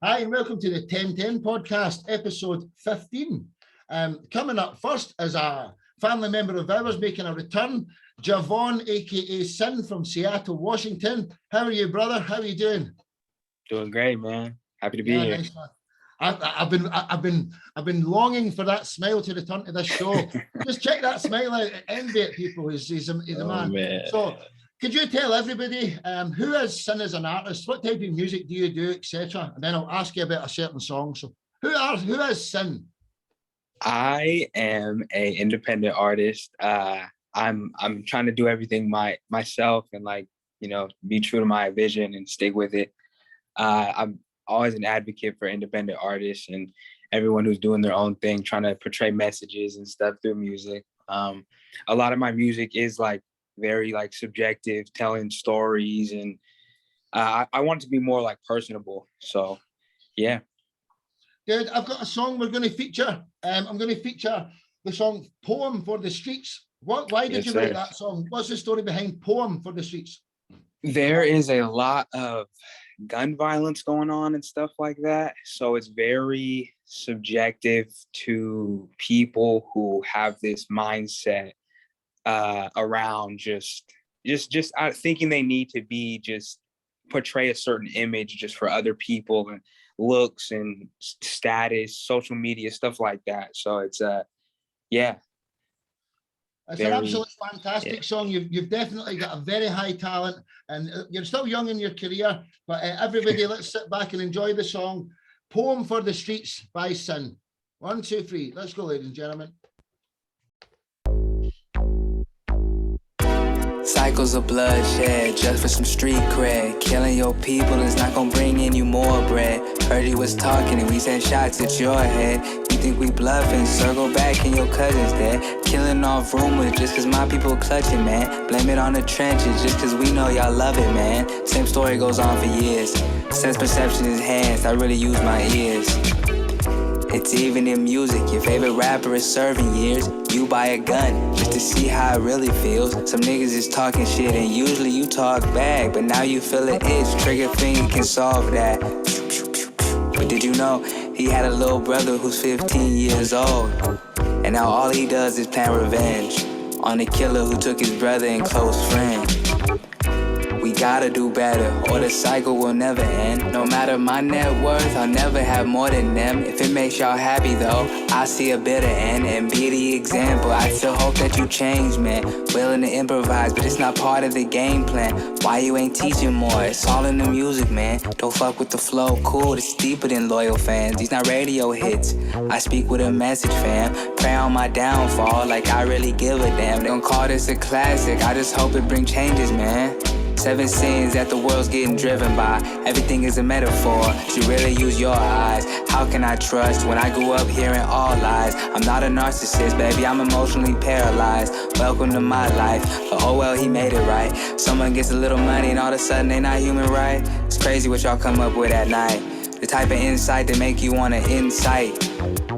Hi, and welcome to the 1010 podcast, episode 15. Coming up first is a family member of ours making a return, Javon, aka Sin from Seattle, Washington. How are you, brother? How are you doing? Doing great, man. Happy to be here. Nice, man. I've been longing for that smile to return to this show. Just check that smile out. Envy at people. He's a man. So, could you tell everybody who is Sin as an artist? What type of music do you do, etc.? And then I'll ask you about a certain song. So, who is Sin? I am an independent artist. I'm trying to do everything myself and be true to my vision and stick with it. I'm always an advocate for independent artists and everyone who's doing their own thing, trying to portray messages and stuff through music. A lot of my music is very subjective, telling stories, and I want it to be more personable. So, yeah. Good. I've got a song we're going to feature. I'm going to feature the song "Poem for the Streets." Why did you write that song? What's the story behind "Poem for the Streets"? There is a lot of gun violence going on and stuff like that. So it's very subjective to people who have this mindset around just thinking they need to be just portray a certain image just for other people and looks and status, social media, stuff like that. So it's It's an absolutely fantastic song. You've definitely got a very high talent, and you're still young in your career. But everybody, let's sit back and enjoy the song "Poem for the Streets" by Sin. 1, 2, 3. Let's go, ladies and gentlemen. Cycles of bloodshed just for some street cred. Killing your people is not gonna bring in you more bread. Heard he was talking and we sent shots at your head. You think we bluffing? Circle back and your cousin's dead. Killing off rumors just cause my people clutching, man. Blame it on the trenches just cause we know y'all love it, man. Same story goes on for years. Sense perception is hands, I really use my ears. It's even in music, your favorite rapper is serving years. You buy a gun just to see how it really feels. Some niggas is talking shit and usually you talk back, but now you feel an itch, trigger finger can solve that. But did you know he had a little brother who's 15 years old, and now all he does is plan revenge on the killer who took his brother and close friend. We gotta do better, or the cycle will never end. No matter my net worth, I'll never have more than them. If it makes y'all happy though, I see a better end and be the example. I still hope that you change, man. Willing to improvise, but it's not part of the game plan. Why you ain't teaching more? It's all in the music, man. Don't fuck with the flow, cool, it's deeper than loyal fans. These not radio hits, I speak with a message, fam. Pray on my downfall, like I really give a damn. They don't call this a classic, I just hope it bring changes, man. 7 sins that the world's getting driven by. Everything is a metaphor, you really use your eyes. How can I trust when I grew up hearing all lies? I'm not a narcissist, baby, I'm emotionally paralyzed. Welcome to my life, but oh well, he made it right. Someone gets a little money and all of a sudden they not human, right? It's crazy what y'all come up with at night. The type of insight that make you wanna incite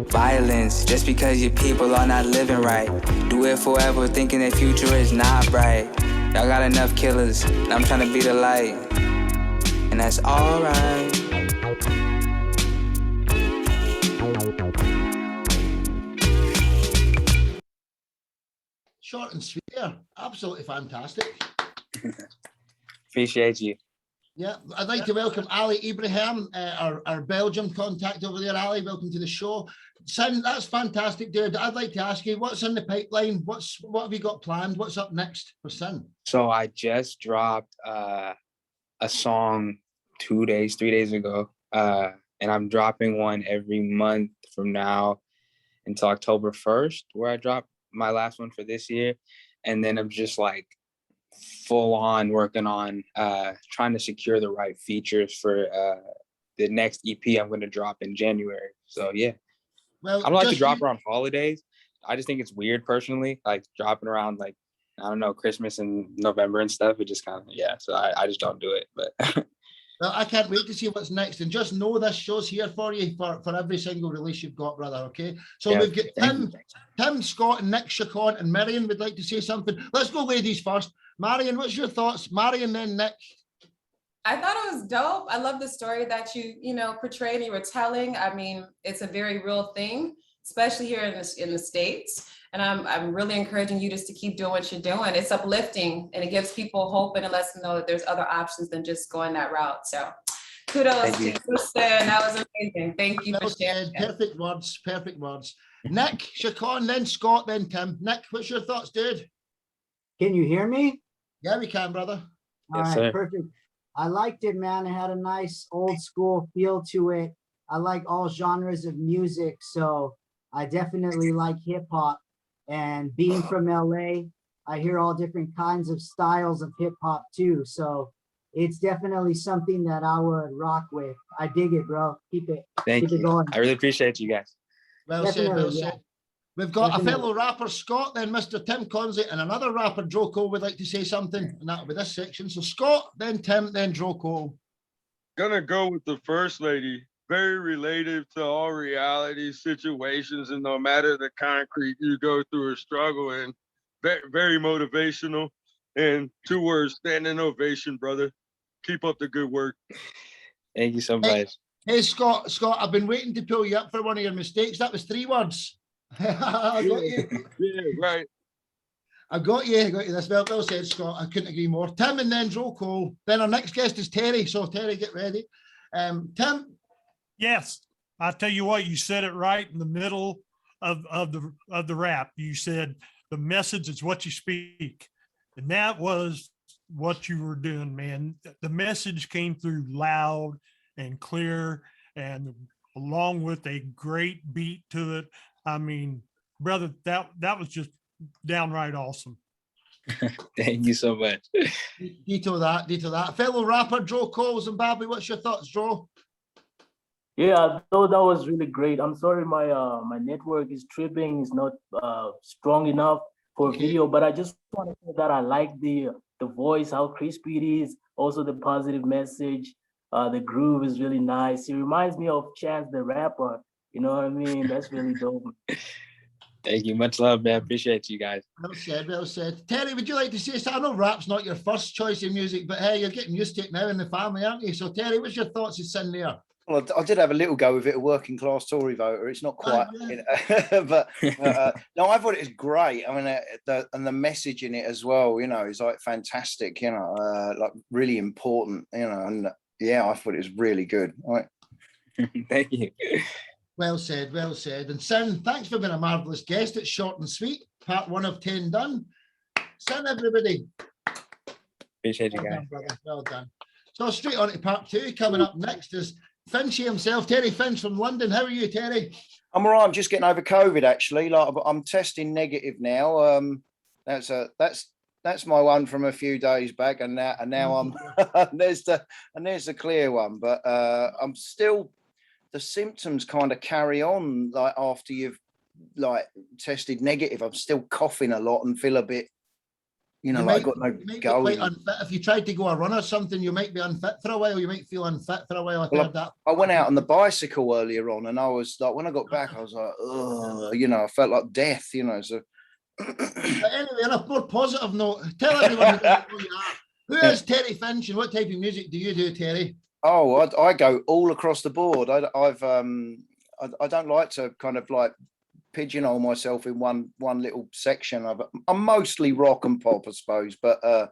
violence just because your people are not living right. Do it forever thinking their future is not bright. Y'all got enough killers, and I'm trying to be the light, and that's alright. Short and sweet there. Absolutely fantastic. Appreciate you. Yeah, I'd like to welcome Ali Ibrahim, our Belgium contact over there. Ali, welcome to the show. Sin, that's fantastic, dude. I'd like to ask you, what's in the pipeline? What have you got planned? What's up next for Sin? So I just dropped a song 3 days ago, and I'm dropping one every month from now until October 1st, where I dropped my last one for this year. And then I'm just full on working on trying to secure the right features for the next EP I'm going to drop in January. So yeah, well, I don't like to drop around holidays. I just think it's weird personally, dropping around I don't know, Christmas and November and stuff. It just kind of, so I just don't do it. But well, I can't wait to see what's next, and just know this show's here for you for every single release you've got, brother. Okay, so we've got Tim, Scott, and Nick Chacon, and Marion would like to say something. Let's go ladies first. Marion, what's your thoughts? Marion, then Nick. I thought it was dope. I love the story that you portrayed and you were telling. I mean, it's a very real thing, especially here in the States. And I'm really encouraging you just to keep doing what you're doing. It's uplifting and it gives people hope and it lets them know that there's other options than just going that route. So kudos to you, sister. That was amazing. Thank you for sharing. Perfect words, perfect words. Nick, Siobhan, then Scott, then Tim. Nick, what's your thoughts, dude? Can you hear me? Yeah, we can, brother. All right, sir. Perfect. I liked it, man. It had a nice old school feel to it. I like all genres of music, so I definitely like hip hop. And being from LA, I hear all different kinds of styles of hip hop too. So it's definitely something that I would rock with. I dig it, bro. Keep it going. I really appreciate you guys. Well said, well said. We've got a fellow rapper, Scott, then Mr. Tim Consley, and another rapper, Joe Cole, would like to say something, and that'll be this section. So Scott, then Tim, then Joe Cole. Gonna go with the first lady. Very related to all reality situations, and no matter the concrete you go through or struggle in, very, very motivational. And 2 words, standing ovation, brother. Keep up the good work. Thank you so much. Hey, Scott, I've been waiting to pull you up for one of your mistakes. That was 3 words. I got you. Yeah, right. I got you. That's well said, Scott. I couldn't agree more. Tim and then Joe Cole. Then our next guest is Terry. So Terry, get ready. Tim. Yes, I tell you what, you said it right in the middle of the rap. You said the message is what you speak, and that was what you were doing, man. The message came through loud and clear, and along with a great beat to it. I mean, brother, that was just downright awesome. Thank you so much. Detail that. Fellow rapper Joe Cole, Zimbabwe. What's your thoughts, Joe? Yeah, I thought that was really great. I'm sorry, my network is tripping. It's not strong enough for video, but I just want to say that I like the voice, how crispy it is. Also, the positive message. The groove is really nice. It reminds me of Chance the Rapper. You know what I mean? That's really dope. Thank you. Much love, man. Appreciate you guys. Well said. Terry, would you like to say something? I know rap's not your first choice in music, but hey, you're getting used to it now in the family, aren't you? So Terry, what's your thoughts in sitting there? Well, I did have a little go with it, a working class Tory voter. It's not quite, but no, I thought it was great. I mean, the message in it as well, is like fantastic, like really important, and yeah, I thought it was really good. Right. Thank you. Well said. And Sin, thanks for being a marvelous guest. It's short and sweet. Part 1 of 10 done. Sin, everybody. Appreciate you guys. Well done. So straight on to part 2. Coming up next is Finchy himself, Terry Finch from London. How are you, Terry? I'm all right. I'm just getting over COVID, actually. Like I'm testing negative now. That's my one from a few days back, and now I'm there's the clear one. But I'm still, the symptoms kind of carry on. Like after you've like tested negative, I'm still coughing a lot and feel a bit. I got no go. If you tried to go a run or something, you might be unfit for a while. You might feel unfit for a while. I went out on the bicycle earlier on, and I was like, when I got back, I was like, I felt like death. So. But anyway, on a more positive note, tell everyone who you are. Who is Terry Finch, and what type of music do you do, Terry? Oh, I go all across the board. I don't like to kind of like pigeonhole myself in one little section of it. I'm mostly rock and pop, I suppose, but I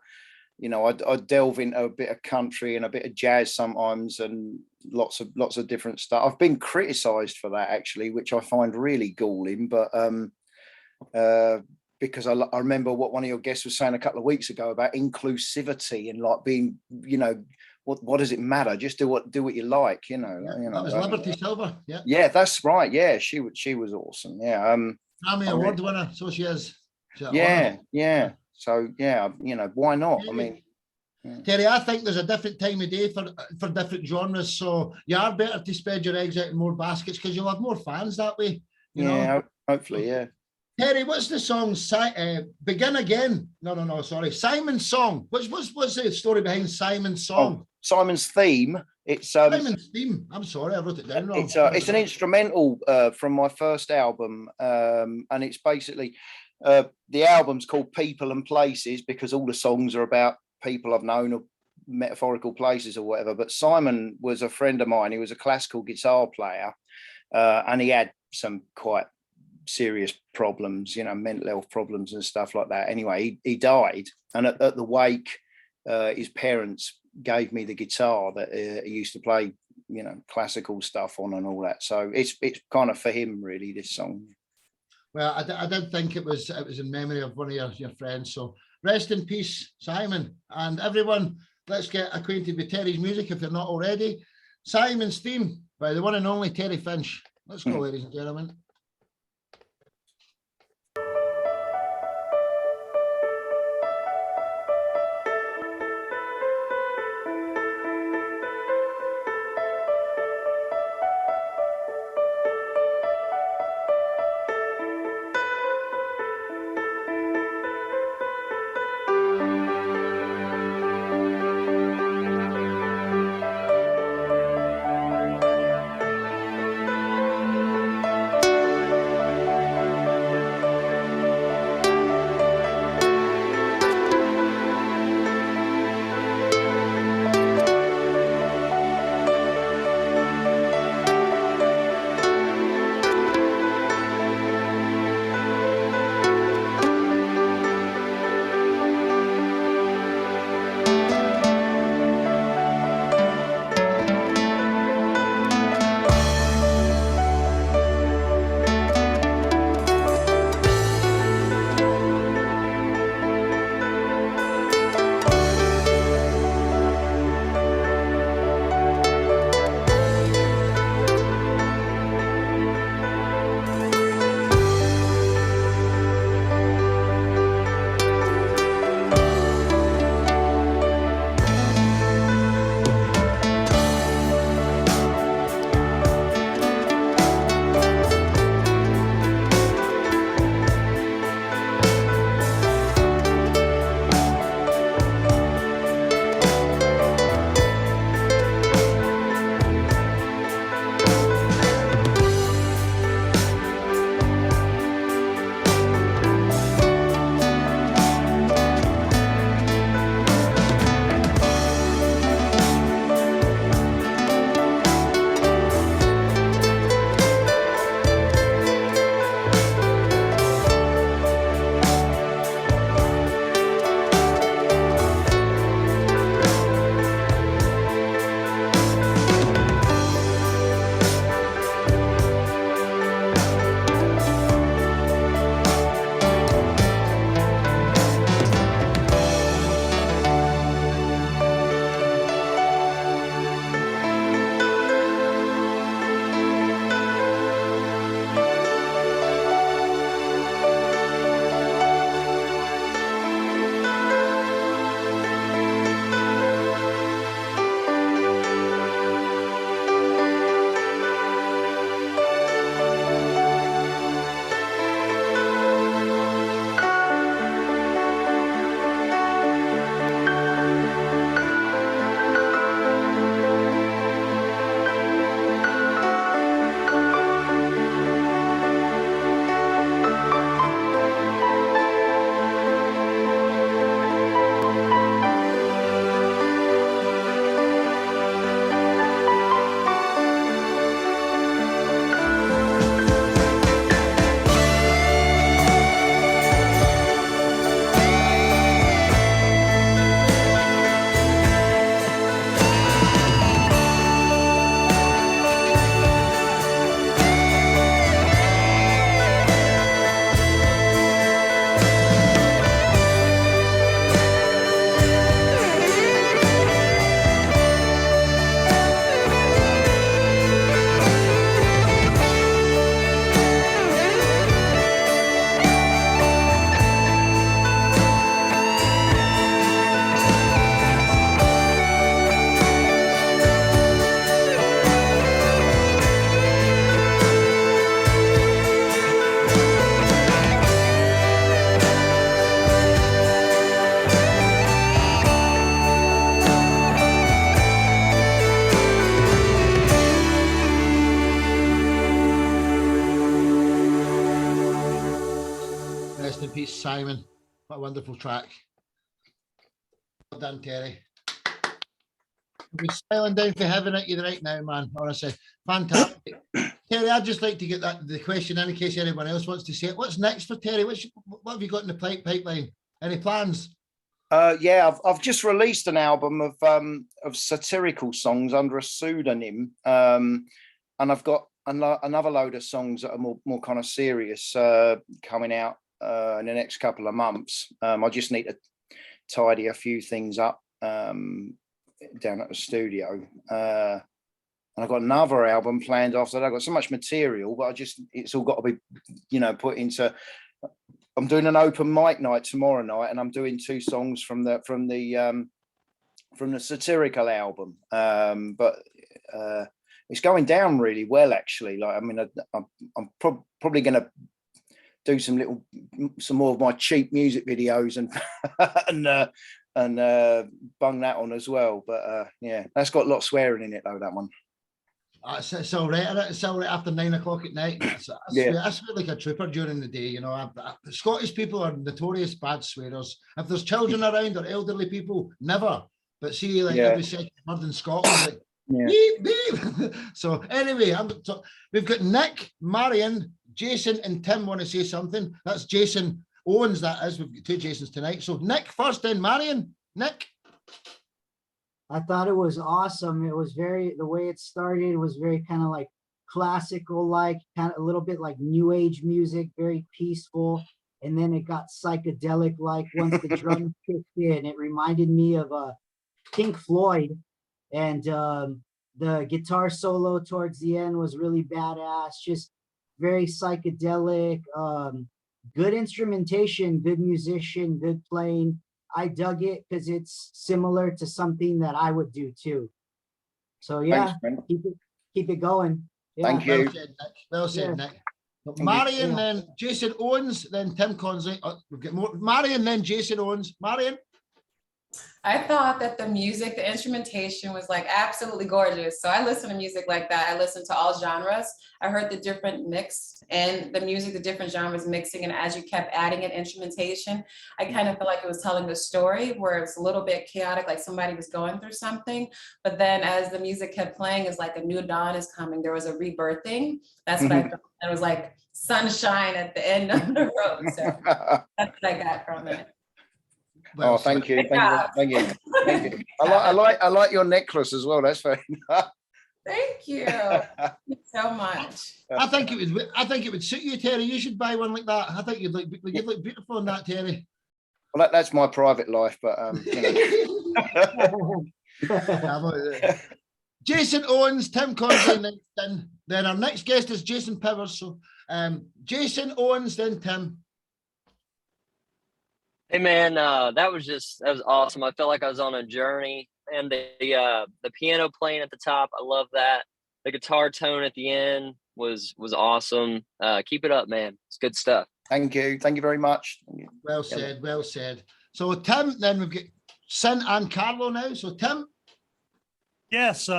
delve into a bit of country and a bit of jazz sometimes, and lots of different stuff. I've been criticized for that, actually, which I find really galling, but because I remember what one of your guests was saying a couple of weeks ago about inclusivity and like being, what does it matter? Just do what you like, That was Liberty Silver. Yeah, that's right. Yeah, she was awesome. Yeah. Grammy Award winner, so she is. Yeah. So yeah, why not? I mean, Terry, I think there's a different time of day for different genres. So you are better to spread your eggs out in more baskets because you'll have more fans that way. You know? Hopefully, yeah. Terry, what's the song? Begin Again. No, sorry. Simon's song. What's the story behind Simon's song? Simon's theme. It's Simon's theme. I'm sorry, I wrote it down wrong. It's an instrumental from my first album, and it's basically the album's called People and Places because all the songs are about people I've known or metaphorical places or whatever. But Simon was a friend of mine. He was a classical guitar player, and he had some quite serious problems, you know, mental health problems and stuff like that. Anyway, he died, and at the wake, his parents gave me the guitar that he used to play, you know, classical stuff on and all that. So it's kind of for him, really, this song. Well, I did think it was in memory of one of your friends. So rest in peace, Simon. And everyone, let's get acquainted with Terry's music if you're not already. Simon's theme by the one and only Terry Finch. Let's go, ladies and gentlemen. Simon. What a wonderful track. Well done, Terry. We're smiling down for heaven at you right now, man. Honestly, fantastic. Terry, I'd just like to get the question in case anyone else wants to say it. What's next for Terry? What have you got in the pipeline? Any plans? Yeah, I've just released an album of satirical songs under a pseudonym, and I've got another load of songs that are more kind of serious coming out in the next couple of months. I just need to tidy a few things up down at the studio. And I've got another album planned after that. I've got so much material, but it's all got to be, put into. I'm doing an open mic night tomorrow night, and I'm doing 2 songs from the satirical album. But it's going down really well, actually. Like, I mean, I'm probably going to do some more of my cheap music videos and and bung that on as well. But yeah, that's got a lot of swearing in it though, that one. It's all right. It's all right after 9 o'clock at night. I swear like a trooper during the day. Scottish people are notorious bad swearers. If there's children around or elderly people, never. But see, like every second word in Scotland, like beep, beep. So anyway, we've got Nick, Marion, Jason, and Tim want to say something. That's Jason Owens. That is. We've got 2 Jasons tonight. So Nick first, then Marion. Nick. I thought it was awesome. It was the way it started was very kind of like classical, like kind of a little bit like new age music, very peaceful. And then it got psychedelic, like once the drums kicked in. It reminded me of Pink Floyd. And the guitar solo towards the end was really badass, just very psychedelic, good instrumentation, good musician, good playing. I dug it because it's similar to something that I would do too. So yeah, thanks, keep it going. Yeah. Thank you. Well said, Nick. Marion, then Jason Owens, then Tim Consley. We've got more. Marion, then Jason Owens. Marion. I thought that the music, the instrumentation was like absolutely gorgeous. So I listen to music like that. I listen to all genres. I heard the different mix and the music, the different genres mixing. And as you kept adding in instrumentation, I kind of feel like it was telling the story where it's a little bit chaotic, like somebody was going through something. But then as the music kept playing, it's like a new dawn is coming. There was a rebirthing. That's what I felt. It was like sunshine at the end of the road. So that's what I got from it. Well, thank you. Thank you. I like your necklace as well. That's very nice. Thank you. Thank you so much. I think it would suit you, Terry. You should buy one like that. I think you'd look beautiful in that, Terry. Well, that's my private life, but Jason Owens, Tim Consley, then our next guest is Jason Powers. So Jason Owens, then Tim. Hey man, that was awesome. I felt like I was on a journey, and the piano playing at the top, I love that. The guitar tone at the end was awesome. Keep it up, man. It's good stuff. Thank you very much. Well said, well said. So Tim, then we've got Sin and Carlo now. So Tim. Yes,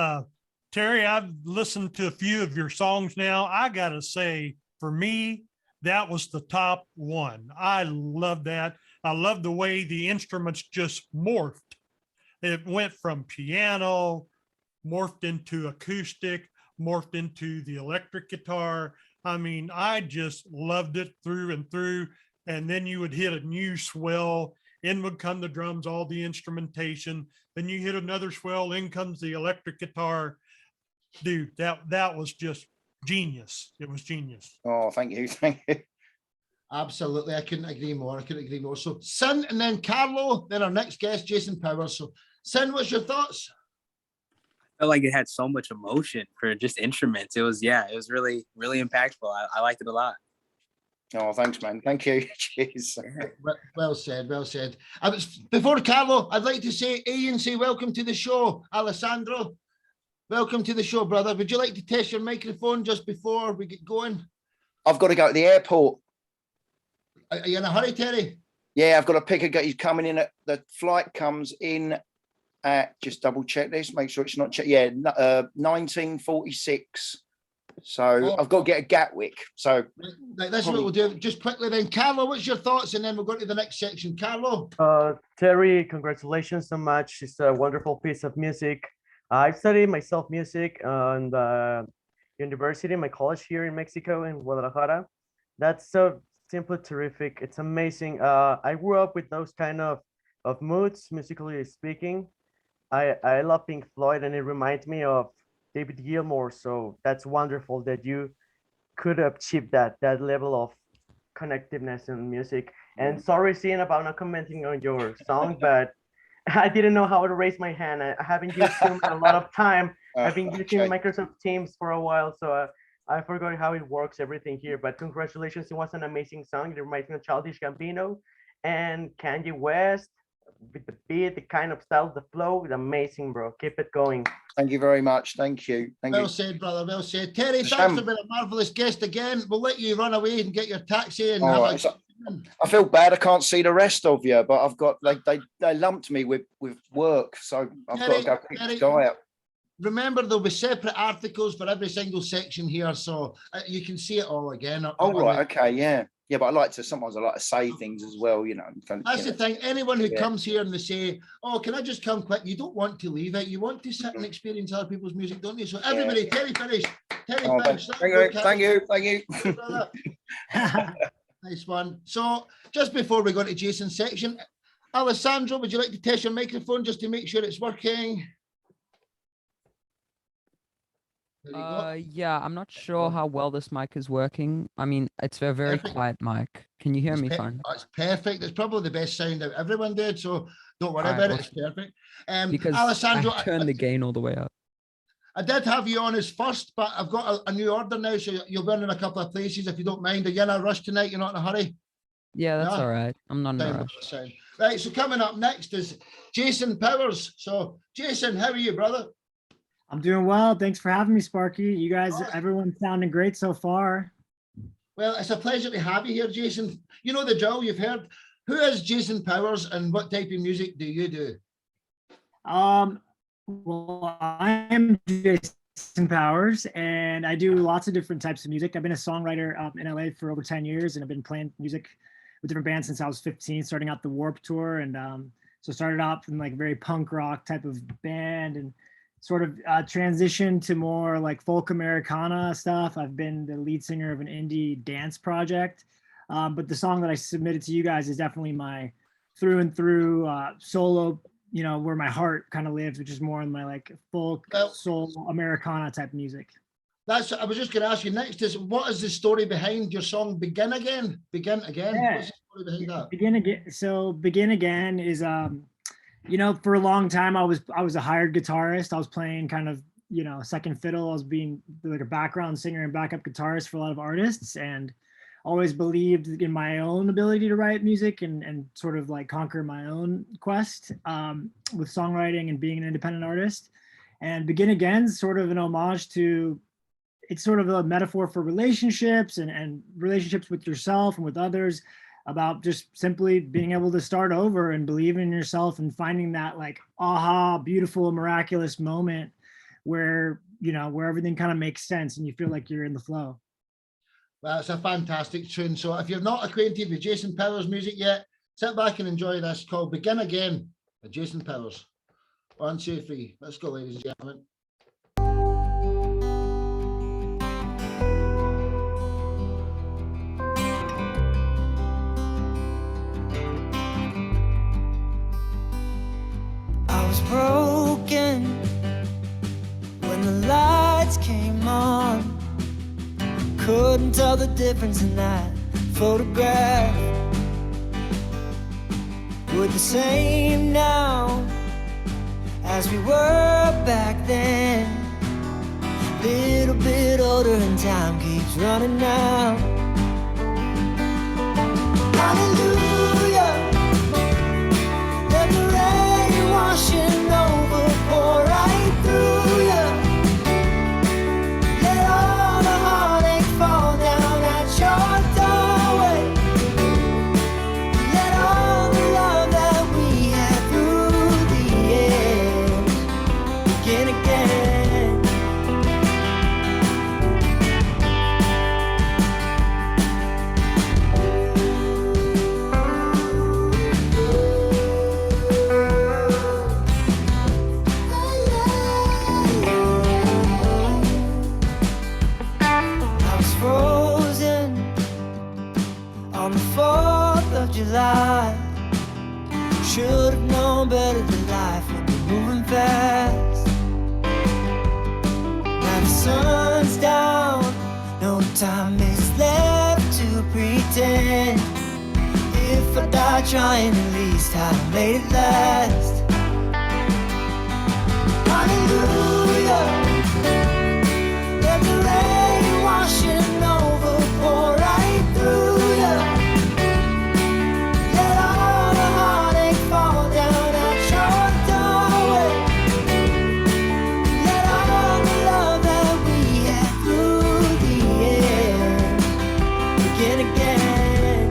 Terry, I've listened to a few of your songs now. I gotta say, for me, that was the top one. I love that. I love the way the instruments just morphed. It went from piano, morphed into acoustic, morphed into the electric guitar. I mean, I just loved it through and through. And then you would hit a new swell, in would come the drums, all the instrumentation. Then you hit another swell, in comes the electric guitar. Dude, that was just genius. It was genius. Oh, thank you. Thank you. Absolutely. I couldn't agree more. So Sin and then Carlo, then our next guest, Jason Powers. So Sin, what's your thoughts? I felt like it had so much emotion for just instruments. It was really, really impactful. I liked it a lot. Oh, thanks, man. Thank you. Jeez. Well said. Before Carlo, I'd like to say, Ian, say welcome to the show. Alessandro, welcome to the show, brother. Would you like to test your microphone just before we get going? I've got to go to the airport. Are you in a hurry, Terry? Yeah, I've got to pick a guy. He's coming in the flight comes in at, just double check this, make sure it's not checked. Yeah, 1946. So I've got to get a Gatwick. So that's what we'll do. Just quickly then, Carlo, what's your thoughts? And then we'll go to the next section. Carlo. Terry, congratulations so much. It's a wonderful piece of music. I study myself music on the university, my college here in Mexico, in Guadalajara. That's so simply terrific. It's amazing. I grew up with those kind of moods, musically speaking. I love Pink Floyd, and it reminds me of David Gilmour. So that's wonderful that you could achieve that level of connectiveness in music. And sorry, Cian, about not commenting on your song, but I didn't know how to raise my hand. I haven't used Zoom in a lot of time. I've been using Okay. Microsoft Teams for a while, so I forgot how it works, everything here. But congratulations, it was an amazing song. It reminds me of Childish Gambino and Kanye West with the beat, the kind of style, the flow. It's amazing, bro. Keep it going. Thank you very much. Thank you. Thank Well you. said, brother. Well said. Terry, thanks for being a marvellous guest again. We'll let you run away and get your taxi and All have right, so I feel bad I can't see the rest of you, but I've got they lumped me with work, so I've got to go pick this guy up. Remember, there'll be separate articles for every single section here, so you can see it all again. Oh, right, okay, yeah. Yeah, but sometimes I like to say things as well, you know. That's the thing. Anyone who comes here and they say, "Oh, can I just come quick?" You don't want to leave it. You want to sit and experience other people's music, don't you? So everybody, Terry finished. Terry, thanks. Thank you. Nice one. So just before we go to Jason's section, Alessandro, would you like to test your microphone just to make sure it's working? Yeah, I'm not sure how well this mic is working. I mean, it's a very quiet mic. Can you hear me fine? It's perfect. It's probably the best sound out everyone did, so don't worry All about right, it. It's perfect. Because Alessandro, I turned the gain all the way up. I did have you on as first, but I've got a new order now, so you'll be in a couple of places if you don't mind. Are you in a rush tonight? You're not in a hurry? Yeah, that's all right. I'm not in a rush. Right, so coming up next is Jason Powers. So, Jason, how are you, brother? I'm doing well. Thanks for having me, Sparky. You guys, everyone's sounding great so far. Well, it's a pleasure to have you here, Jason. You know the drill, you've heard. Who is Jason Powers and what type of music do you do? Well, I am Jason Powers and I do lots of different types of music. I've been a songwriter in LA for over 10 years and I've been playing music with different bands since I was 15, starting out the Warped Tour. And so started off in like very punk rock type of band and sort of transitioned to more like folk Americana stuff. I've been the lead singer of an indie dance project. But the song that I submitted to you guys is definitely my through and through solo, you know, where my heart kind of lives, which is more in my like folk, soul, Americana type music. I was just going to ask you next is what is the story behind your song Begin Again? Begin Again. Yeah. What's the story behind that? Begin Again. So Begin Again is you know, for a long time I was a hired guitarist. I was playing kind of, you know, second fiddle. I was being like a background singer and backup guitarist for a lot of artists and always believed in my own ability to write music and sort of like conquer my own quest with songwriting and being an independent artist. And Begin Again is sort of an homage to, it's sort of a metaphor for relationships and relationships with yourself and with others, about just simply being able to start over and believe in yourself and finding that like aha, beautiful, miraculous moment where, you know, where everything kind of makes sense and you feel like you're in the flow. Well, it's a fantastic tune. So if you're not acquainted with Jason Powers music yet, sit back and enjoy this called Begin Again by Jason Powers. 1, 2, 3. Let's go, ladies and gentlemen. I was broken when the lights came on. Couldn't tell the difference in that photograph. We're the same now as we were back then. Little bit older and time keeps running out. Hallelujah, let the rain washing over, pour right through you. Let all the heartache fall down at your doorway. Let all the love that we had through the years begin again. sun's down, no time is left to pretend. If I die trying, at least I made it last. Hallelujah. Let the rain washing over, pour right through you. Let all the heartache fall down at your doorway. Let all the love that we had through the years begin again.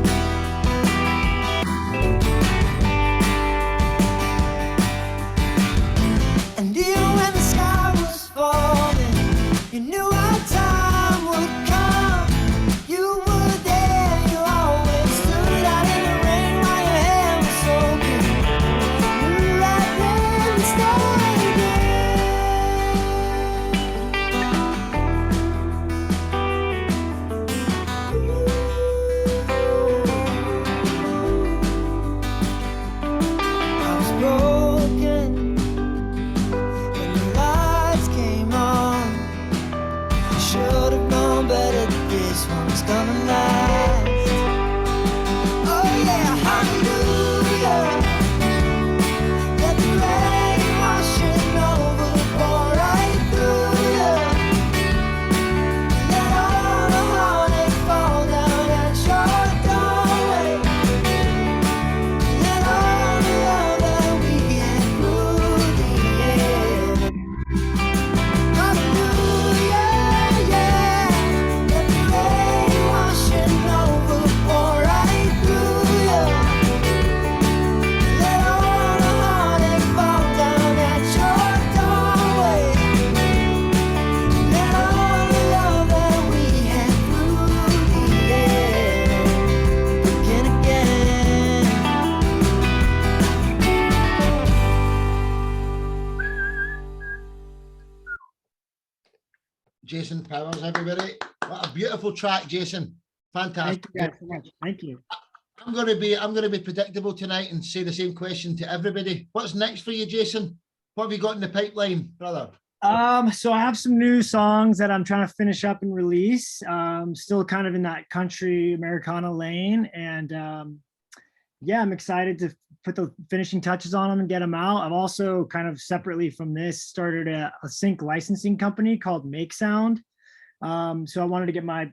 And even when the sky was falling, you knew our time would come. You were there, you always stood out in the rain while your hair was soaking. You were right when we started I was broken when the lights came on. Should have known better that this one's gonna last. Oh yeah, hallelujah. Let the rain washing over, pour right through you. Let all the heartache fall down at your doorway. Let all the love that we had through the years. Hallelujah, yeah. Let the rain washing over, pour right through you. Let all the heartache fall down at your doorway. Let all the love that we had through the years begin again. Jason Powers, everybody. What a beautiful track, Jason. Thank Fantastic. you guys so much. Thank you. I'm gonna be predictable tonight and say the same question to everybody. What's next for you, Jason? What have you got in the pipeline, brother? So I have some new songs that I'm trying to finish up and release. Still kind of in that country Americana lane, and yeah, I'm excited to put the finishing touches on them and get them out. I've also kind of separately from this started a sync licensing company called Make Sound. So I wanted to get my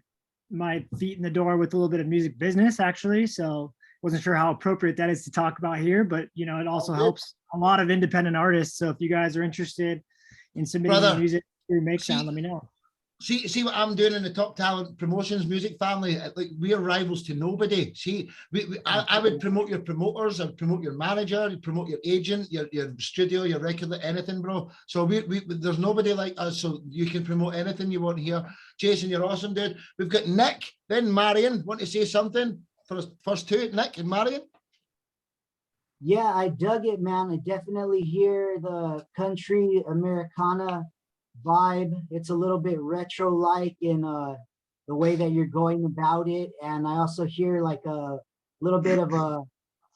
feet in the door with a little bit of music business, actually. So wasn't sure how appropriate that is to talk about here, but you know, it also helps a lot of independent artists. So if you guys are interested in submitting your Brother, music through Make Sound, let me know. See what I'm doing in the Top Talent Promotions music family. Like, we're rivals to nobody. See, I would promote your promoters, I'd promote your manager, I'd promote your agent, your studio, your record, anything, bro. So there's nobody like us. So you can promote anything you want here. Jason, you're awesome, dude. We've got Nick, then Marion. Want to say something for us first two? Nick and Marion. Yeah, I dug it, man. I definitely hear the country Americana vibe. It's a little bit retro-like in the way that you're going about it. And I also hear like a little bit of a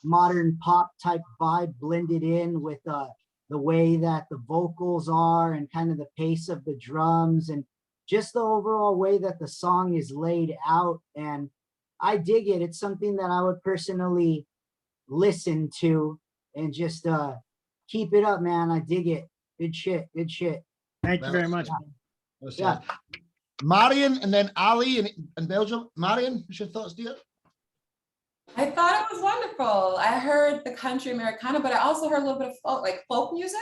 modern pop type vibe blended in with the way that the vocals are and kind of the pace of the drums and just the overall way that the song is laid out. And I dig it. It's something that I would personally listen to and just keep it up, man. I dig it. Good shit. Good shit. Thank you very much. Yeah. Marion and then Ali in Belgium. Marion, what's your thoughts, dear? I thought it was wonderful. I heard the country Americana, but I also heard a little bit of folk music.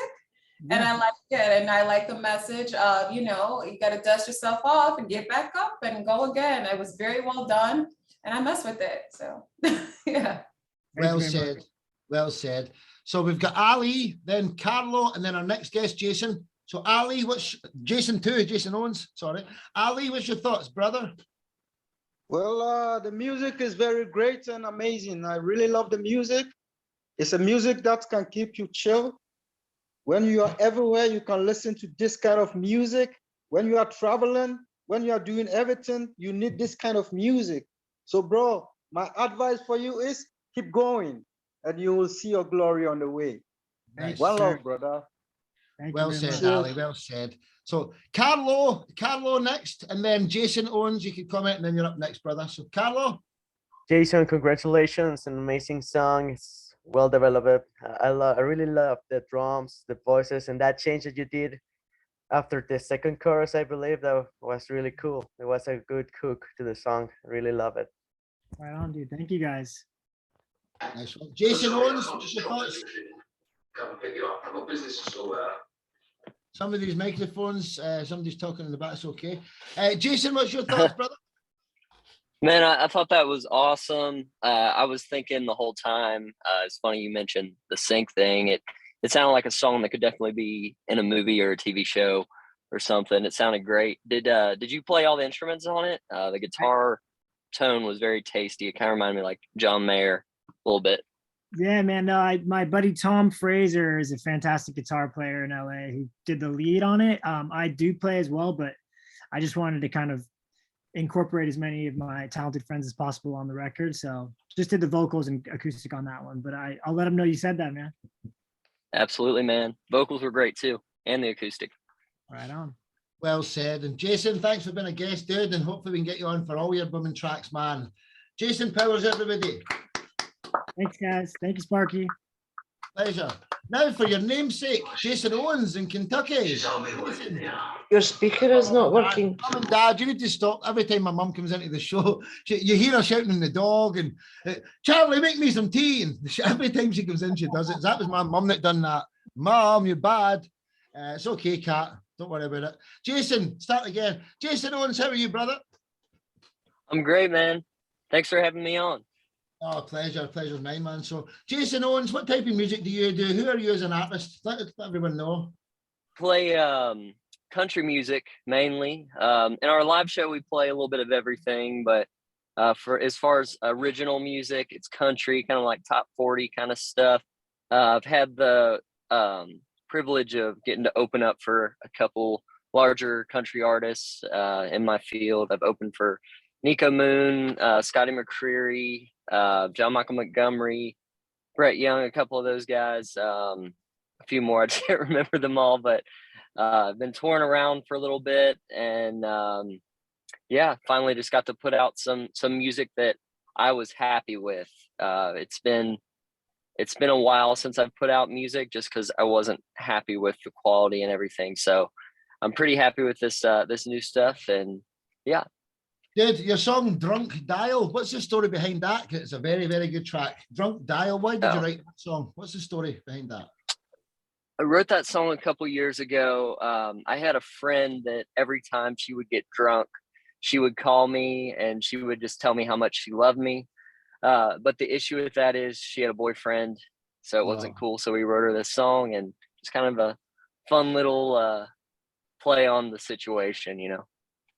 Yeah. And I like it. And I like the message of, you know, you got to dust yourself off and get back up and go again. It was very well done. And I messed with it. So, yeah. Well said. Well said. So we've got Ali, then Carlo, and then our next guest, Jason. So Ali, what's Jason too? Jason Owens, sorry. Ali, what's your thoughts, brother? Well, the music is very great and amazing. I really love the music. It's a music that can keep you chill. When you are everywhere, you can listen to this kind of music. When you are traveling, when you are doing everything, you need this kind of music. So, bro, my advice for you is keep going and you will see your glory on the way. Nice. One love, brother. Thank Well you very said, much. Ali. Well said. So Carlo next, and then Jason Owens. You can comment, and then you're up next, brother. So Carlo. Jason, congratulations! An amazing song. It's well developed. I really love the drums, the voices, and that change that you did after the second chorus. I believe that was really cool. It was a good hook to the song. I really love it. Right on, dude. Thank you guys. Nice one. Jason Owens, what's your thoughts? Come pick you up. I'm a business, so Some of these microphones, somebody's talking in the back. It's okay. Jason, what's your thoughts, brother? Man, I thought that was awesome. I was thinking the whole time. It's funny you mentioned the sync thing. It sounded like a song that could definitely be in a movie or a TV show or something. It sounded great. Did you play all the instruments on it? The guitar tone was very tasty. It kind of reminded me of like John Mayer a little bit. Yeah, man. No, my buddy Tom Fraser is a fantastic guitar player in LA. He did the lead on it. I do play as well, but I just wanted to kind of incorporate as many of my talented friends as possible on the record. So just did the vocals and acoustic on that one. But I'll let him know you said that, man. Absolutely, man. Vocals were great too, and the acoustic. Right on. Well said. And Jason, thanks for being a guest, dude. And hopefully we can get you on for all your booming tracks, man. Jason Powers, everybody. Thanks, guys. Thank you, Sparky. Pleasure. Now for your namesake, Jason Owens in Kentucky. Your speaker is not working. Mum and Dad, you need to stop. Every time my mum comes into the show, you hear her shouting in the dog and Charlie, make me some tea. And every time she comes in, she does it. That was my mum that done that. Mom, you're bad. It's okay, Kat. Don't worry about it. Jason, start again. Jason Owens, how are you, brother? I'm great, man. Thanks for having me on. Oh, pleasure. Pleasure's mine, man. So, Jason Owens, what type of music do you do? Who are you as an artist? Let everyone know. Play country music mainly. In our live show, we play a little bit of everything, but for as far as original music, it's country, kind of like top 40 kind of stuff. I've had the privilege of getting to open up for a couple larger country artists in my field. I've opened for Nico Moon, Scotty McCreery, John Michael Montgomery, Brett Young, a couple of those guys, a few more. I can't remember them all, but I've been touring around for a little bit, and yeah, finally just got to put out some music that I was happy with. It's been a while since I've put out music just because I wasn't happy with the quality and everything. So I'm pretty happy with this new stuff, and yeah. Dude, your song Drunk Dial, what's the story behind that? 'Cause it's a very, very good track. Drunk Dial, why did you write that song? What's the story behind that? I wrote that song a couple years ago. I had a friend that every time she would get drunk, she would call me and she would just tell me how much she loved me. But the issue with that is she had a boyfriend, so it wasn't cool. So we wrote her this song, and it's kind of a fun little play on the situation, you know.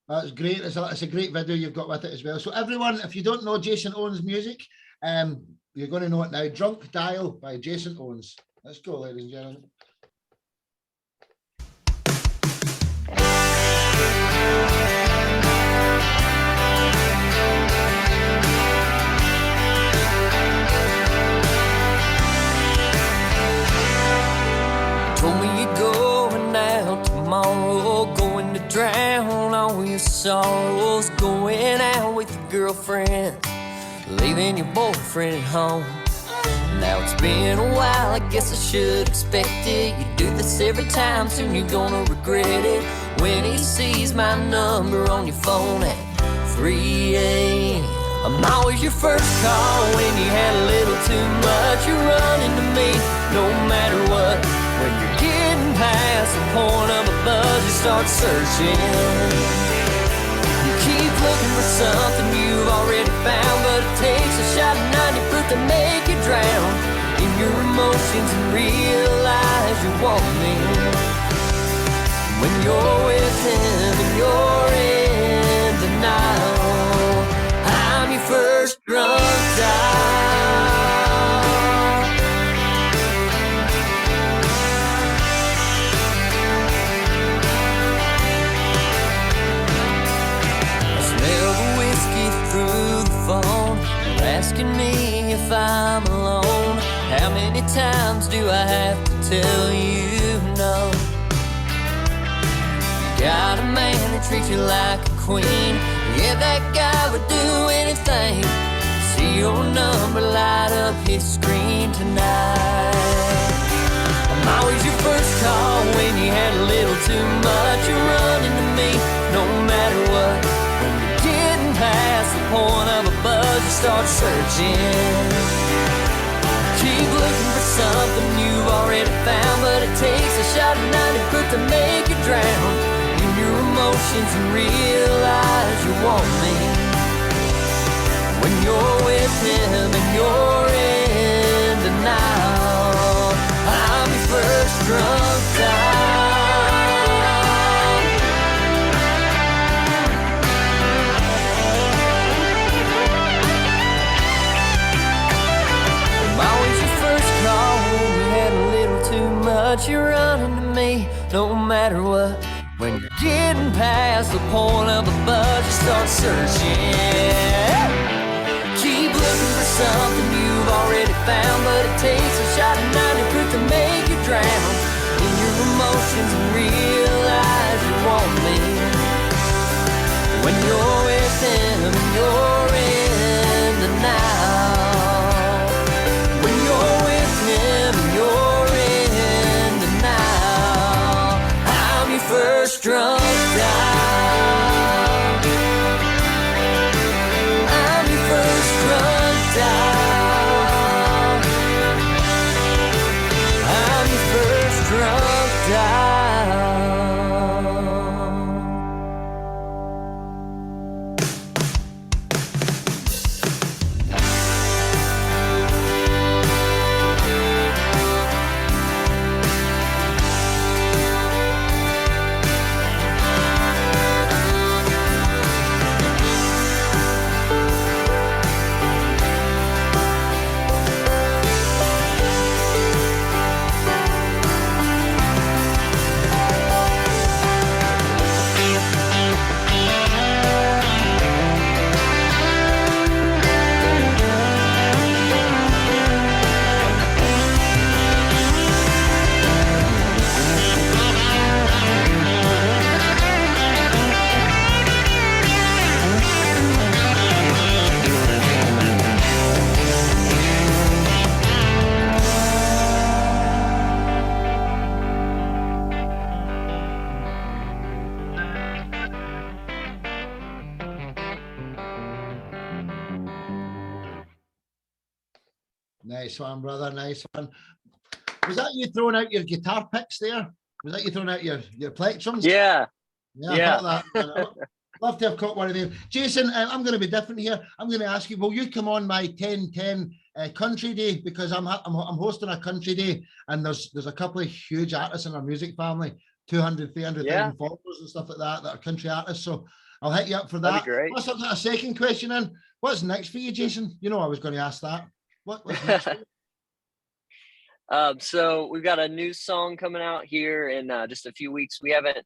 That's great. It's a great video you've got with it as well. So everyone, if you don't know Jason Owens' music, you're going to know it now. Drunk Dial by Jason Owens. Let's go, ladies and gentlemen. Told me you're going out tomorrow, going to drown all your sorrows, going out with your girlfriend, leaving your boyfriend at home. Now it's been a while, I guess I should expect it. You do this every time, soon you're gonna regret it. When he sees my number on your phone at 3 a.m. I'm always your first call when you had a little too much. You're running to me no matter what. When you're getting past the point of a buzz, you start searching. You keep looking for something you've already found, but it takes a shot of 90 proof to make you drown in your emotions and realize you want me. When you're with him and you're in denial, I'm your first drunk dial. Through the phone, you're asking me if I'm alone. How many times do I have to tell you no? got a man that treats you like a queen. Yeah, that guy would do anything. See your number light up his screen tonight. I'm always your first call when you had a little too much. You're running to me no matter what. When you're getting past the point of a buzz, you start searching. Keep looking for something you've already found, but it takes a shot of 90 proof to make you drown in your emotions and realize you want me. When you're with him and you're in denial, I'm your first drunk dial. I'm always your first call when you had a little too much. You're running to me no matter what. When you're getting past the point of a buzz, you start searching. Keep looking for something you've already found, but it takes a shot of 90 proof to make you drown in your emotions and realize you want me. When you're with him and you're in denial. When you're with him and you're in denial, I'm your first drunk dial. I'm your first drunk dial. I'm your first drunk dial. Nice one, brother. Nice one. Was that you throwing out your guitar picks there? Was that you throwing out your plectrums? Yeah. Yeah, I thought that. Man. Love to have caught one of them. Jason, I'm going to be different here. I'm going to ask you, will you come on my 10-10 country day? Because I'm hosting a country day, and there's a couple of huge artists in our music family, 200, 300,000 followers and stuff like that are country artists. So I'll hit you up for that. That'd be great. Plus, I've got a second question in. What's next for you, Jason? You know I was going to ask that. What's next for you? So we've got a new song coming out here in just a few weeks. We haven't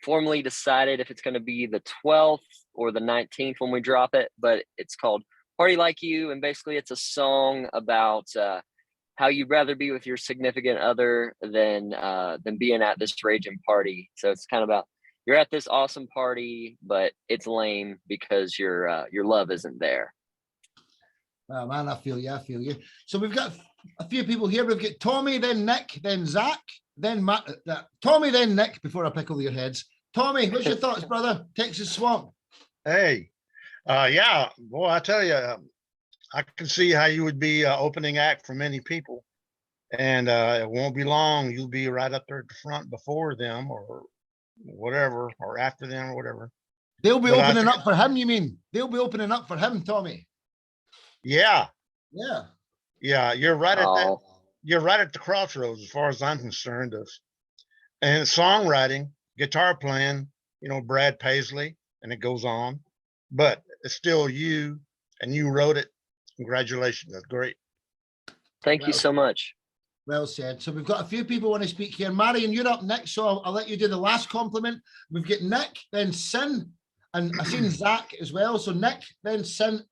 formally decided if it's going to be the 12th or the 19th when we drop it, but it's called Party Like You, and basically it's a song about how you'd rather be with your significant other than being at this raging party. So it's kind of about you're at this awesome party, but it's lame because your love isn't there. Oh, man, I feel you. I feel you. So we've got a few people here. We've got Tommy, then Nick, then Zach, then Matt. Tommy, then Nick, before I pickle your heads. Tommy, what's your thoughts, brother? Texas Swamp. Hey, yeah, boy, I tell you, I can see how you would be opening act for many people. And it won't be long. You'll be right up there at the front before them or whatever, or after them or whatever. They'll be opening up for him, you mean? They'll be opening up for him, Tommy. Yeah. Yeah. Yeah, you're right at that. You're right at the crossroads as far as I'm concerned. And songwriting, guitar playing, you know, Brad Paisley, and it goes on. But it's still you, and you wrote it. Congratulations. That's great. Thank you so much. Well said. So we've got a few people want to speak here. Marion, you're up next, so I'll let you do the last compliment. We've got Nick, then Sin, and I've seen Zach as well. So Nick, then Sin.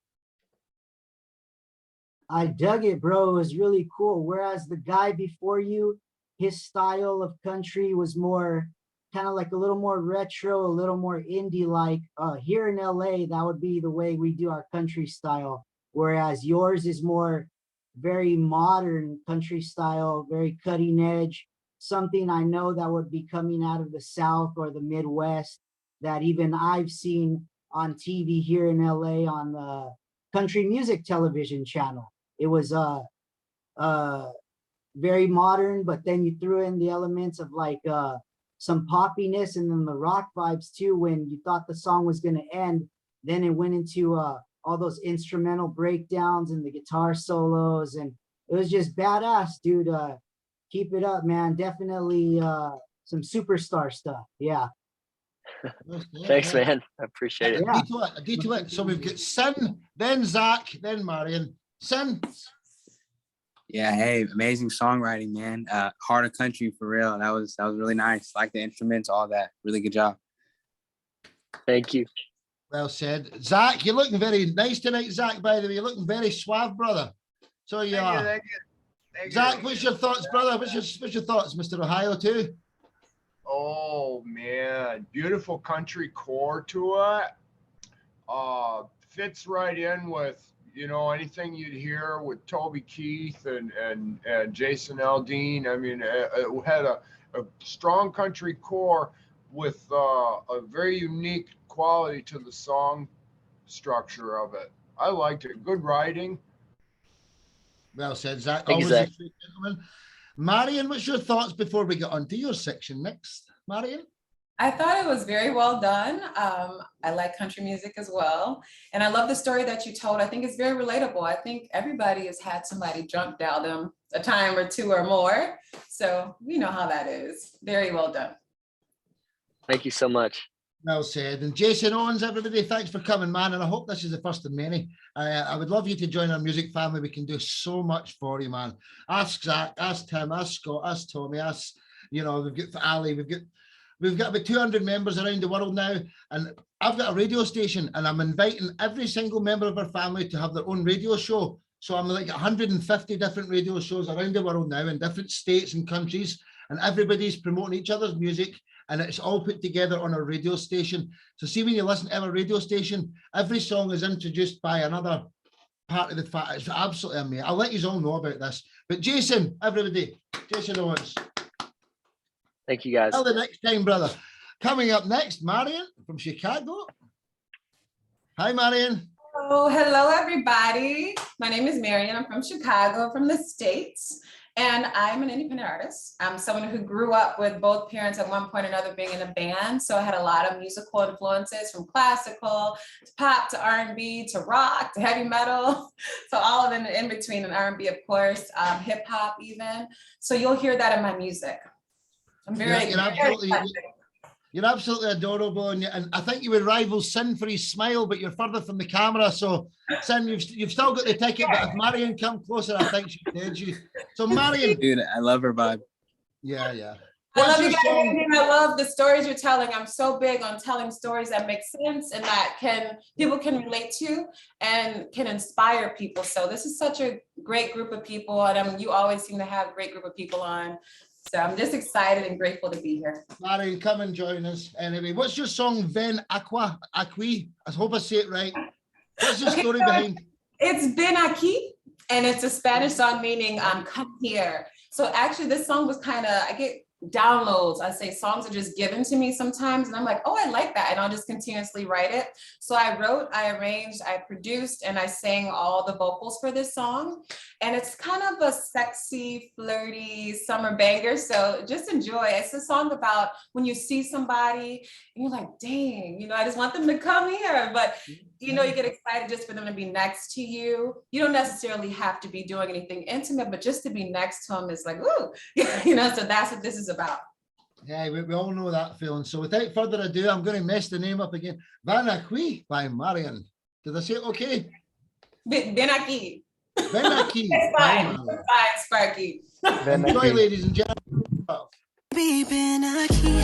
I dug it, bro. It was really cool. Whereas the guy before you, his style of country was more kind of like a little more retro, a little more indie like. Here in LA, that would be the way we do our country style, whereas yours is more very modern country style, very cutting edge, something I know that would be coming out of the South or the Midwest that even I've seen on TV here in LA on the country music television channel. It was very modern, but then you threw in the elements of like some poppiness and then the rock vibes too. When you thought the song was going to end, then it went into all those instrumental breakdowns and the guitar solos, and it was just badass, dude. Keep it up, man. Definitely some superstar stuff. Yeah. Thanks, man. I appreciate it. Yeah. D2It. So we've got Sin, then Zach, then Marion. Sin. Yeah, hey, amazing songwriting, man. Heart of Country for real. That was really nice. Like the instruments, all that. Really good job. Thank you. Well said. Zach, you're looking very nice tonight, Zach, by the way. You're looking very suave, brother. So you are. Thank you. Zach, what's your thoughts, brother? What's your thoughts, Mr. Ohio, too? Oh man, beautiful country core to it. Fits right in with, anything you'd hear with Toby Keith and Jason Aldean. I mean, it had a strong country core with a very unique quality to the song structure of it. I liked it. Good writing. Well said, Zach. Exactly. Gentlemen. Marion, what's your thoughts before we get on to your section next? Marion? I thought it was very well done. I like country music as well. And I love the story that you told. I think it's very relatable. I think everybody has had somebody drunk dial them a time or two or more. So we know how that is. Very well done. Thank you so much. Well said. And Jason Owens, everybody, thanks for coming, man. And I hope this is the first of many. I would love you to join our music family. We can do so much for you, man. Ask Zach, ask Tim, ask Scott, ask Tommy, ask, we've got Ali, we've got about 200 members around the world now. And I've got a radio station and I'm inviting every single member of our family to have their own radio show. So I'm like 150 different radio shows around the world now in different states and countries. And everybody's promoting each other's music. And it's all put together on a radio station. So see, when you listen to our radio station, every song is introduced by another part of the fact. It's absolutely amazing. I'll let you all know about this. But Jason, everybody, Jason Owens. Thank you, guys. Till the next time, brother. Coming up next, Marion from Chicago. Hi, Marion. Hello, everybody. My name is Marion. I'm from Chicago, from the States. And I'm an independent artist. I'm someone who grew up with both parents at one point or another being in a band. So I had a lot of musical influences from classical to pop to R&B to rock to heavy metal. So all of it in between, and R&B, of course, hip hop even. So you'll hear that in my music. I'm very, you're absolutely adorable, and I think you would rival Sin for his smile, but you're further from the camera. So, Sin, you've still got the ticket, but if Marion come closer, I think she'd edge you. So, Marion, dude, I love her vibe. Yeah, yeah. I love you guys. I love the stories you're telling. I'm so big on telling stories that make sense and that people can relate to and can inspire people. So this is such a great group of people, and you always seem to have a great group of people on. So I'm just excited and grateful to be here. Marion, come and join us. Anyway, what's your song, Ven Aqui? I hope I say it right. What's the story behind? It's Ven Aquí, and it's a Spanish song meaning come here. So actually this song was I get downloads. I say songs are just given to me sometimes, and I'm like, oh, I like that, and I'll just continuously write it. So I wrote, I arranged, I produced, and I sang all the vocals for this song. And it's kind of a sexy, flirty summer banger. So just enjoy. It's a song about when you see somebody and you're like, dang, I just want them to come here. But you get excited just for them to be next to you. You don't necessarily have to be doing anything intimate, but just to be next to them is like, ooh, so that's what this is about. Yeah, we all know that feeling. So without further ado, I'm going to mess the name up again. Ven Aquí by Marion. Did I say it okay? Ven Aquí. Ven Aquí. It's fine. It's fine, Sparky. Enjoy, ladies and gentlemen. Ven Aquí.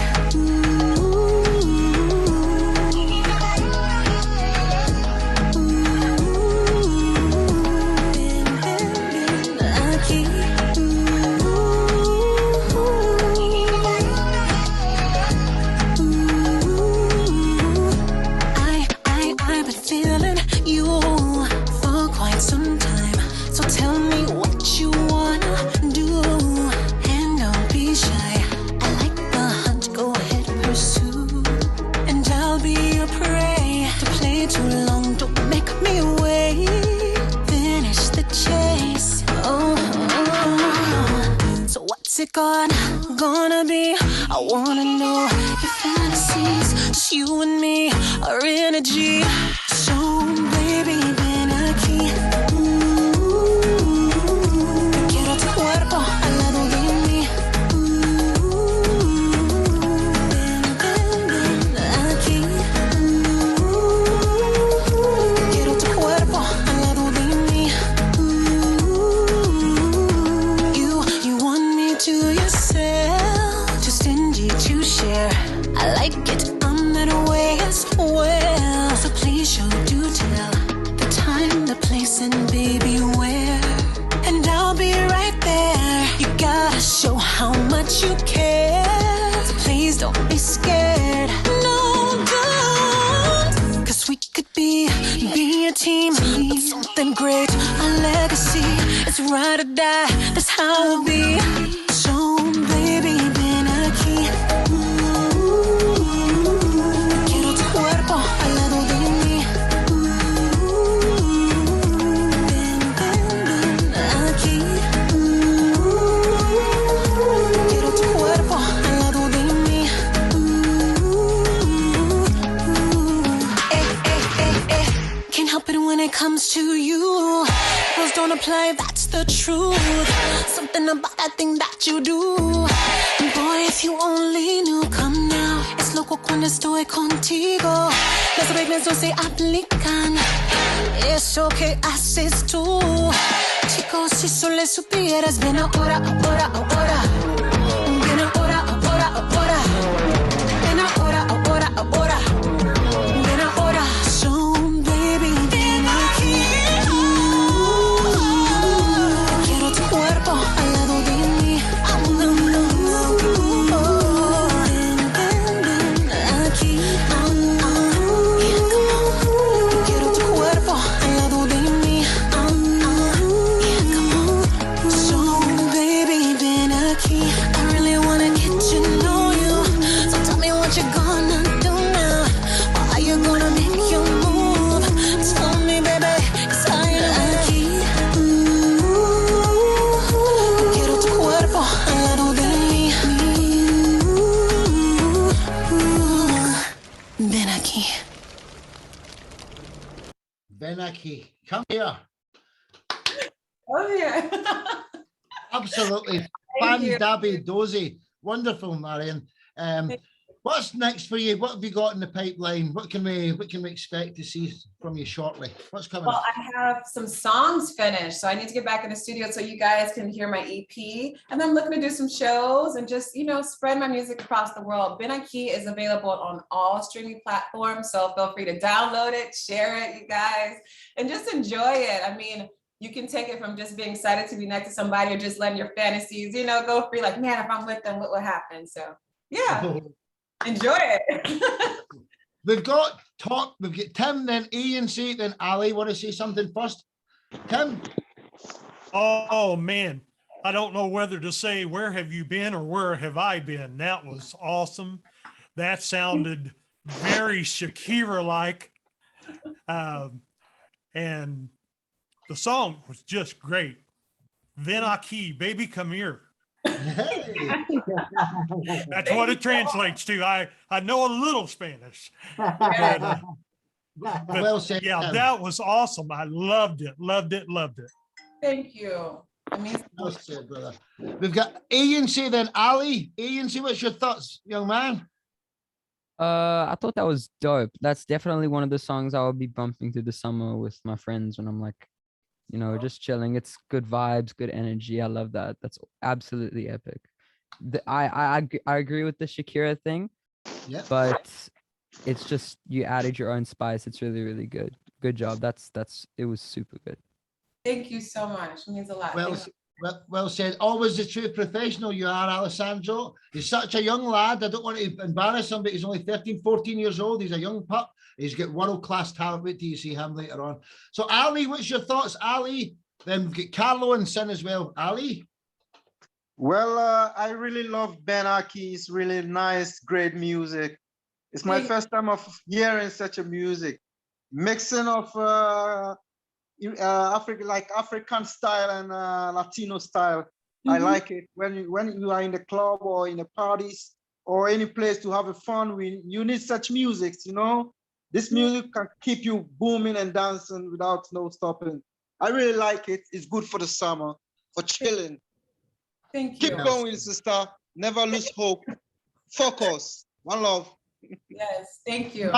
gone, gonna be? I wanna know your fantasies. Just you and me, our energy. So baby, ven aquí. Quiero tu cuerpo al lado de mí. Ven aquí. Quiero tu cuerpo al lado de mí. You want me to yourself, too stingy to share. I like it, I'm that way as well. So please show do tell the time, the place, and baby where. And I'll be right there. You gotta show how much you care. So please don't be scared. No, don't. Cause we could be a team of something great. A legacy, it's ride or die. That's how it'll be. So baby, ven aquí. Quiero tu cuerpo al lado de mí. Ven aquí. Quiero tu cuerpo al lado de mí. Can't help it when it comes to you. Rules don't apply, that's the truth. Something about that thing that you do. Boy, if you only knew, come now. Es loco cuando estoy contigo. Las reglas no se aplican. Eso que haces tú. Chicos, si solo supieras, ven ahora, ahora, ahora. Ven ahora, ahora, ahora. Ven ahora, ahora, ahora. Ven ahora. So, baby, ven aquí. Quiero tu cuerpo al lado de mí. Ven aquí. Quiero tu cuerpo al lado de mí. So, baby, ven aquí. I really wanna get to know you. So tell me what you're gonna do now. How you gonna make your move? Tell me, baby, 'cause I am aquí. Quiero tu cuerpo al lado de mí. Ven aquí. Ven aquí. Come here. Oh yeah. Absolutely Thank you. fan-dabby dozy. Wonderful, Marion. What's next for you? What have you got in the pipeline? What can we expect to see from you shortly? What's coming Well, up? I have some songs finished, so I need to get back in the studio so you guys can hear my EP. And then I'm looking to do some shows and just, spread my music across the world. Ben Aki is available on all streaming platforms, so feel free to download it, share it, you guys, and just enjoy it. I mean, you can take it from just being excited to be next to somebody or just letting your fantasies, go free. Like, man, if I'm with them, what will happen? So, yeah, enjoy it. We've got Tim, then Ian, then Ali. Want to say something first? Tim? Oh man, I don't know whether to say where have you been or where have I been. That was awesome. That sounded very Shakira-like. And the song was just great. Ven aquí, baby, come here. That's what it translates to. I know a little Spanish. But, Well said, yeah, Tim. that was awesome. I loved it. Thank you. Well said, brother. We've got Ian, then Ali. Ian, what's your thoughts, young man? I thought that was dope. That's definitely one of the songs I will be bumping through the summer with my friends when I'm like, just chilling. It's good vibes, good energy. I love that. That's absolutely epic. I agree with the Shakira thing. Yeah. But it's just you added your own spice. It's really, really good. Good job. It was super good. Thank you so much. It means a lot. Well said. Always the true professional you are, Alessandro. He's such a young lad. I don't want to embarrass him, but he's only 13, 14 years old. He's a young pup. He's got world-class talent. Wait till you see him later on. So, Ali, what's your thoughts? Ali, then we've got Carlo and Sin as well. Ali? Well, I really love Ben Aki. It's really nice, great music. It's my first time of hearing such a music. Mixing of African style and Latino style. I like it when you are in the club or in the parties or any place to have a fun. You need such music, you know. This music can keep you booming and dancing without no stopping. I really like it. It's good for the summer, for chilling. Thank you. Keep going, sister. Never lose hope. Focus. One love. Yes, thank you.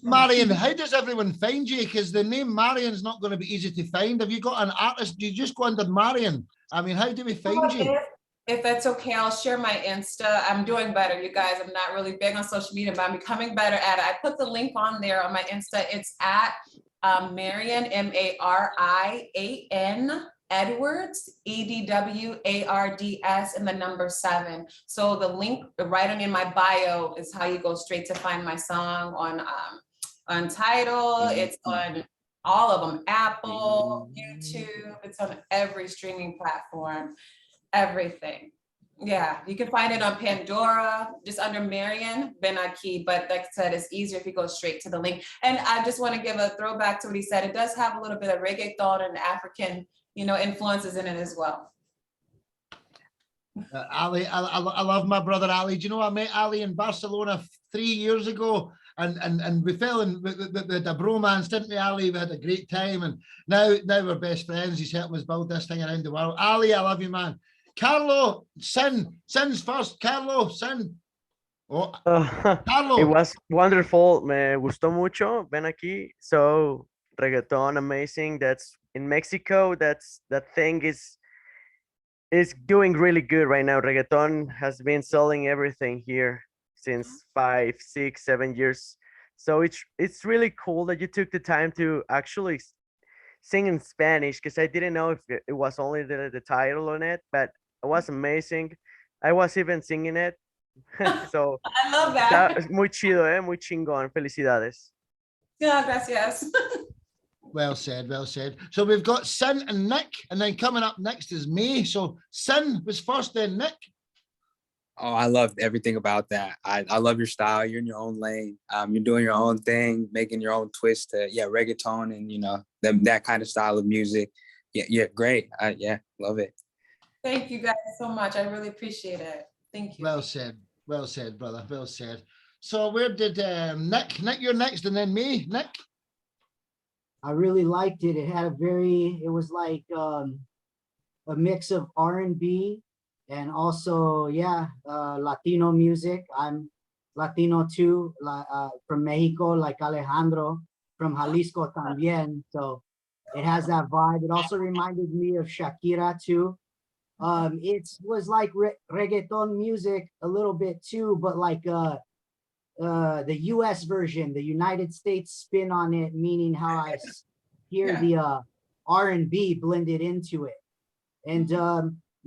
Marion, how does everyone find you? Because the name Marion's not going to be easy to find. Have you got an artist? Do you just go under Marion? I mean, how do we find you? If that's okay, I'll share my Insta. I'm doing better, you guys. I'm not really big on social media, but I'm becoming better at it. I put the link on there on my Insta. It's at Marian, M-A-R-I-A-N, Edwards, EDWARDS, and the number 7. So the link right in my bio is how you go straight to find my song on Untitled. It's on all of them, Apple, YouTube. It's on every streaming platform, everything. Yeah, you can find it on Pandora, just under Marian Benaki, but like I said, it's easier if you go straight to the link. And I just want to give a throwback to what he said. It does have a little bit of reggaeton and African, you know, influences in it as well. Ali, I love my brother Ali. Do you know I met Ali in Barcelona 3 years ago? And we fell in with the bromance, didn't we, Ali? We had a great time, and now we're best friends. He's helping us build this thing around the world. Ali, I love you, man. Carlo, Sin's first. Carlo, Sin. Oh, Carlo. It was wonderful. Me gustó mucho. Ven aquí. So reggaeton, amazing. That's in Mexico. That thing is doing really good right now. Reggaeton has been selling everything here since 5, 6, 7 years. So it's really cool that you took the time to actually sing in Spanish, because I didn't know if it was only the title on it, but it was amazing. I was even singing it. So I love that. Muy chido, muy chingón. Felicidades. Yeah, gracias. Well said, well said. So we've got Sin and Nick, and then coming up next is May. So Sin was first, then Nick. Oh, I loved everything about that. I love your style. You're in your own lane. You're doing your own thing, making your own twist to reggaeton and, you know, that kind of style of music. Yeah, great. Yeah, love it. Thank you guys so much. I really appreciate it. Thank you. Well said, brother. Well said. So where did Nick? Nick, you're next, and then me. Nick. I really liked it. It was like a mix of R&B and also, Latino music. I'm Latino too, from Mexico, like Alejandro, from Jalisco también. So it has that vibe. It also reminded me of Shakira too. It was like reggaeton music a little bit too, but like the US version, the United States spin on it, meaning how I hear the R&B blended into it. And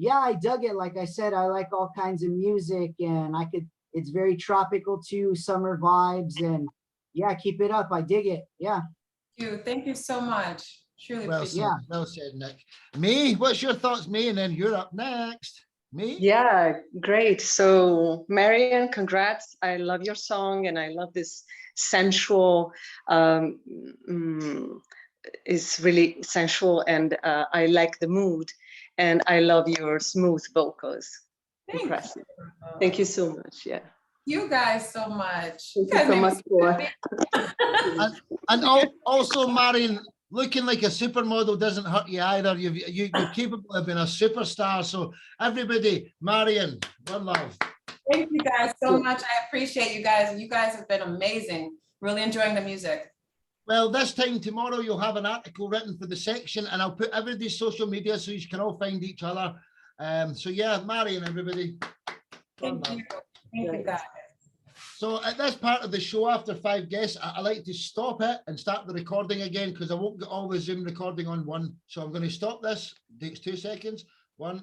I dug it. Like I said, I like all kinds of music, and it's very tropical too, summer vibes, and keep it up. I dig it. Yeah. Thank you so much. Truly appreciate it. Well said, Nick. Me, what's your thoughts, me? And then you're up next. Me? Yeah, great. So Marian, congrats. I love your song, and I love this sensual, it's really sensual, and I like the mood, and I love your smooth vocals. Thanks. Impressive. Thank you so much. Yeah. You guys so much. Thank you so much for. and also, Marion, looking like a supermodel doesn't hurt you either. You're capable of being a superstar. So everybody, Marion, one love. Thank you guys so much. I appreciate you guys. You guys have been amazing. Really enjoying the music. Well, this time tomorrow, you'll have an article written for the section, and I'll put everybody's social media so you can all find each other. So yeah, Marion, everybody. Thank you. Thank you guys. So at this part of the show, after 5 guests, I like to stop it and start the recording again, because I won't get all the Zoom recording on one. So I'm going to stop this. It takes 2 seconds. 1.